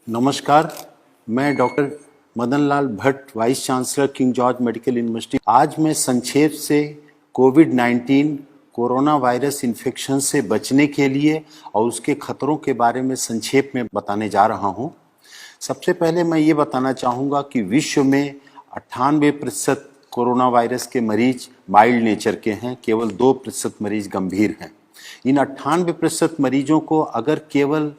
नमस्कार, मैं doctor Madan Lal Bhatt, vice chancellor King George Medical University. आज मैं संक्षेप से कोविड-19 कोरोना वायरस इन्फेक्शन से बचने के लिए और उसके खतरों के बारे में संक्षेप में बताने जा रहा हूं। सबसे पहले मैं ये बताना चाहूँगा कि विश्व में 98% कोरोना वायरस के मरीज माइल्ड नेचर के हैं, केवल 2% मरीज गंभीर हैं। इन 98% मरीजों को अगर केवल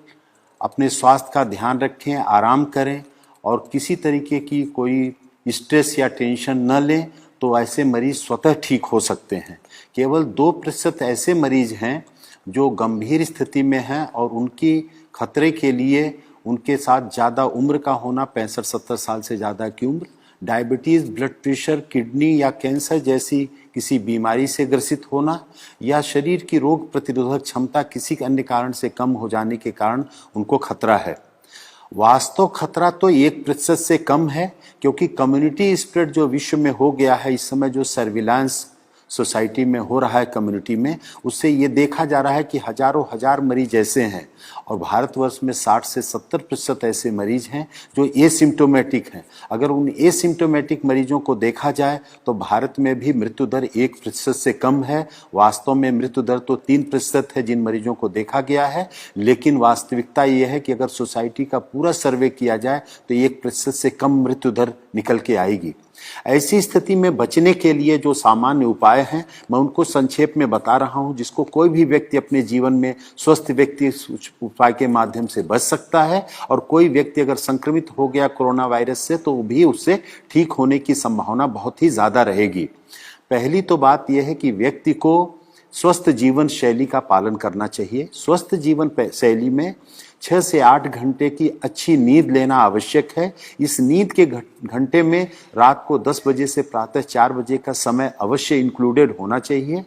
अपने स्वास्थ्य का ध्यान रखें, आराम करें और किसी तरीके की कोई स्ट्रेस या टेंशन न लें तो ऐसे मरीज स्वतः ठीक हो सकते हैं। केवल 2% ऐसे मरीज हैं जो गंभीर स्थिति में हैं और उनकी खतरे के लिए उनके साथ ज़्यादा उम्र का होना, 65-70 साल से ज़्यादा की उम्र, डायबिटीज़, ब्लड प्रेशर, किडनी या कैंसर जैसी किसी बीमारी से ग्रसित होना या शरीर की रोग प्रतिरोधक क्षमता किसी अन्य कारण से कम हो जाने के कारण उनको खतरा है। वास्तव खतरा तो 1% से कम है, क्योंकि कम्युनिटी स्प्रेड जो विश्व में हो गया है इस समय, जो सर्विलांस सोसाइटी में हो रहा है कम्युनिटी में, उससे ये देखा जा रहा है कि हजारों हजार मरीज ऐसे हैं और भारतवर्ष में 60 से 70% ऐसे मरीज हैं जो एसिम्टोमेटिक हैं। अगर उन एसिम्टोमेटिक मरीजों को देखा जाए तो भारत में भी मृत्यु दर 1% से कम है। वास्तव में मृत्यु दर तो 3% है जिन मरीजों को देखा गया है, लेकिन वास्तविकता ये है कि अगर सोसाइटी का पूरा सर्वे किया जाए तो 1% से कम मृत्यु दर निकल के आएगी। ऐसी स्थिति में बचने के लिए जो सामान्य उपाय हैं मैं उनको संक्षेप में बता रहा हूं, जिसको कोई भी व्यक्ति अपने जीवन में स्वस्थ व्यक्ति उपाय के माध्यम से बच सकता है। और कोई व्यक्ति अगर संक्रमित हो गया कोरोना वायरस से तो भी उससे ठीक होने की संभावना बहुत ही ज्यादा रहेगी। पहली तो बात यह है कि व्यक्ति को स्वस्थ जीवन शैली का पालन करना चाहिए। स्वस्थ जीवन शैली में 6 से 8 घंटे की अच्छी नींद लेना आवश्यक है। इस नींद के घंटे में रात को 10 बजे से प्रातः 4 बजे का समय अवश्य इंक्लूडेड होना चाहिए।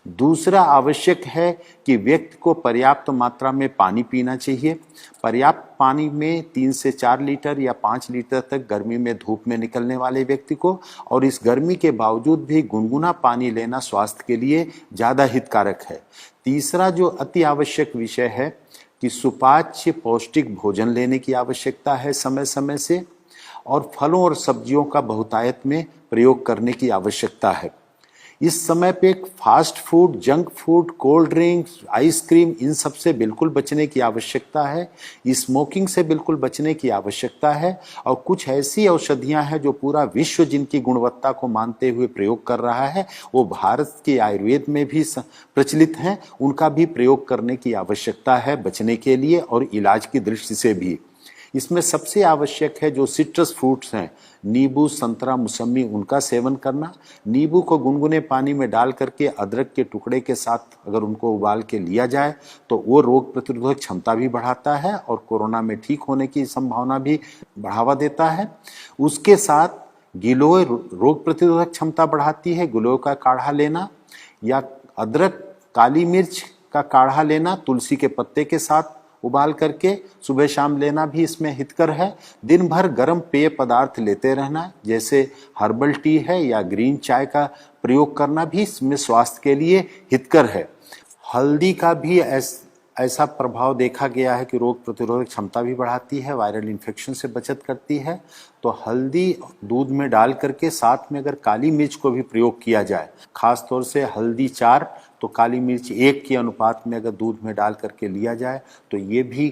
दूसरा आवश्यक है कि व्यक्ति को पर्याप्त मात्रा में पानी पीना चाहिए। पर्याप्त पानी में 3 से 4 लीटर या 5 लीटर तक गर्मी में धूप में निकलने वाले व्यक्ति को, और इस गर्मी के बावजूद भी गुनगुना पानी लेना स्वास्थ्य के लिए ज़्यादा हितकारक है। तीसरा जो अति आवश्यक विषय है कि सुपाच्य पौष्टिक भोजन लेने की आवश्यकता है समय समय से, और फलों और सब्जियों का बहुतायत में प्रयोग करने की आवश्यकता है। इस समय पे fast food, junk food, cold drinks, ice cream, इन सब से बिल्कुल बचने की आवश्यकता है। स्मोकिंग से बिल्कुल बचने की आवश्यकता है। और कुछ ऐसी औषधियां हैं जो पूरा विश्व जिनकी गुणवत्ता को मानते हुए प्रयोग कर रहा है, वो भारत के आयुर्वेद में भी प्रचलित हैं, उनका भी प्रयोग करने की आवश्यकता है बचने के लिए और इलाज की दृष्टि से भी। इसमें सबसे आवश्यक है जो सिट्रस फ्रूट्स हैं, नींबू, संतरा, मौसमी, उनका सेवन करना। नींबू को गुनगुने पानी में डाल करके अदरक के टुकड़े के साथ अगर उनको उबाल के लिया जाए तो वो रोग प्रतिरोधक क्षमता भी बढ़ाता है और कोरोना में ठीक होने की संभावना भी बढ़ावा देता है। उसके साथ गिलोय रोग प्रतिरोधक क्षमता बढ़ाती है। गिलोय का काढ़ा लेना या अदरक, काली मिर्च का काढ़ा लेना तुलसी के पत्ते के साथ उबाल करके सुबह शाम लेना भी इसमें हितकर है। दिन भर गर्म पेय पदार्थ लेते रहना, जैसे हर्बल टी है या ग्रीन चाय का प्रयोग करना भी इसमें स्वास्थ्य के लिए हितकर है। हल्दी का भी ऐसा प्रभाव देखा गया है कि रोग प्रतिरोधक क्षमता भी बढ़ाती है, वायरल इन्फेक्शन से बचत करती है। तो हल्दी दूध में डाल करके साथ में अगर काली मिर्च को भी प्रयोग किया जाए, खास तौर से हल्दी 4 तो काली मिर्च 1 के अनुपात में अगर दूध में डाल करके लिया जाए तो ये भी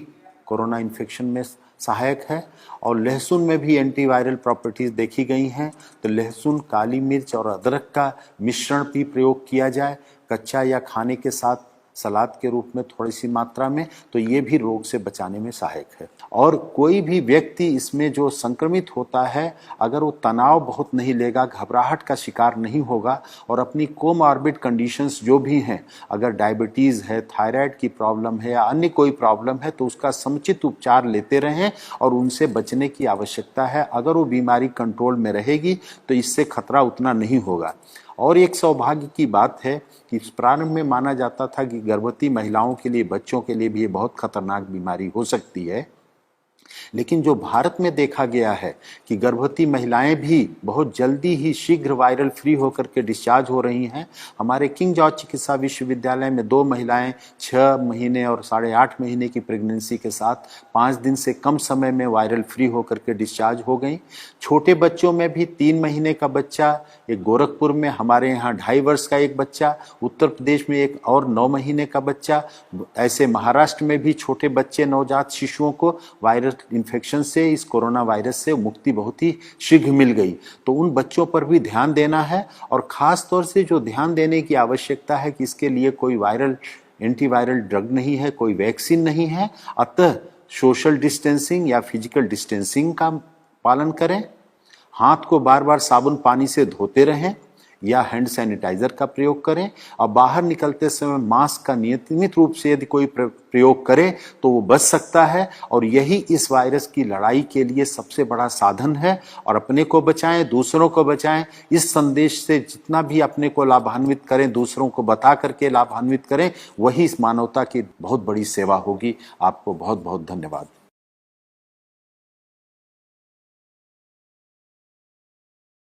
कोरोना इन्फेक्शन में सहायक है। और लहसुन में भी एंटीवायरल प्रॉपर्टीज देखी गई हैं, तो लहसुन, काली मिर्च और अदरक का मिश्रण भी प्रयोग किया जाए कच्चा या खाने के साथ सलाद के रूप में थोड़ी सी मात्रा में, तो ये भी रोग से बचाने में सहायक है। और कोई भी व्यक्ति इसमें जो संक्रमित होता है अगर वो तनाव बहुत नहीं लेगा, घबराहट का शिकार नहीं होगा और अपनी कोमॉर्बिड कंडीशंस जो भी हैं, अगर डायबिटीज़ है, थायराइड की प्रॉब्लम है या अन्य कोई प्रॉब्लम है, तो उसका समुचित उपचार लेते रहें और उनसे बचने की आवश्यकता है। अगर वो बीमारी कंट्रोल में रहेगी तो इससे खतरा उतना नहीं होगा। और एक सौभाग्य की बात है कि प्रारंभ में माना जाता था कि गर्भवती महिलाओं के लिए, बच्चों के लिए भी ये बहुत खतरनाक बीमारी हो सकती है, लेकिन जो भारत में देखा गया है कि गर्भवती महिलाएं भी बहुत जल्दी ही शीघ्र वायरल फ्री होकर के डिस्चार्ज हो रही हैं। हमारे किंग जॉर्ज चिकित्सा विश्वविद्यालय में 2 महिलाएं 6 महीने और 8.5 महीने की प्रेगनेंसी के साथ 5 दिन से कम समय में वायरल फ्री होकर के डिस्चार्ज हो गई। छोटे बच्चों में भी 3 महीने का बच्चा, एक गोरखपुर में, हमारे यहाँ 2.5 वर्ष का एक बच्चा, उत्तर प्रदेश में एक और 9 महीने का बच्चा, ऐसे महाराष्ट्र में भी छोटे बच्चे नवजात शिशुओं को वायरल इन्फेक्शन से, इस कोरोना वायरस से मुक्ति बहुत ही शीघ्र मिल गई। तो उन बच्चों पर भी ध्यान देना है और खास तौर से जो ध्यान देने की आवश्यकता है कि इसके लिए कोई वायरल एंटीवायरल ड्रग नहीं है, कोई वैक्सीन नहीं है, अतः सोशल डिस्टेंसिंग या फिजिकल डिस्टेंसिंग का पालन करें, हाथ को बार बार साबुन पानी से धोते रहें या हैंड सैनिटाइजर का प्रयोग करें और बाहर निकलते समय मास्क का नियमित रूप से यदि कोई प्रयोग करे तो वो बच सकता है। और यही इस वायरस की लड़ाई के लिए सबसे बड़ा साधन है। और अपने को बचाएं, दूसरों को बचाएं। इस संदेश से जितना भी अपने को लाभान्वित करें, दूसरों को बता करके लाभान्वित करें, वही इस मानवता की बहुत बड़ी सेवा होगी। आपको बहुत बहुत धन्यवाद।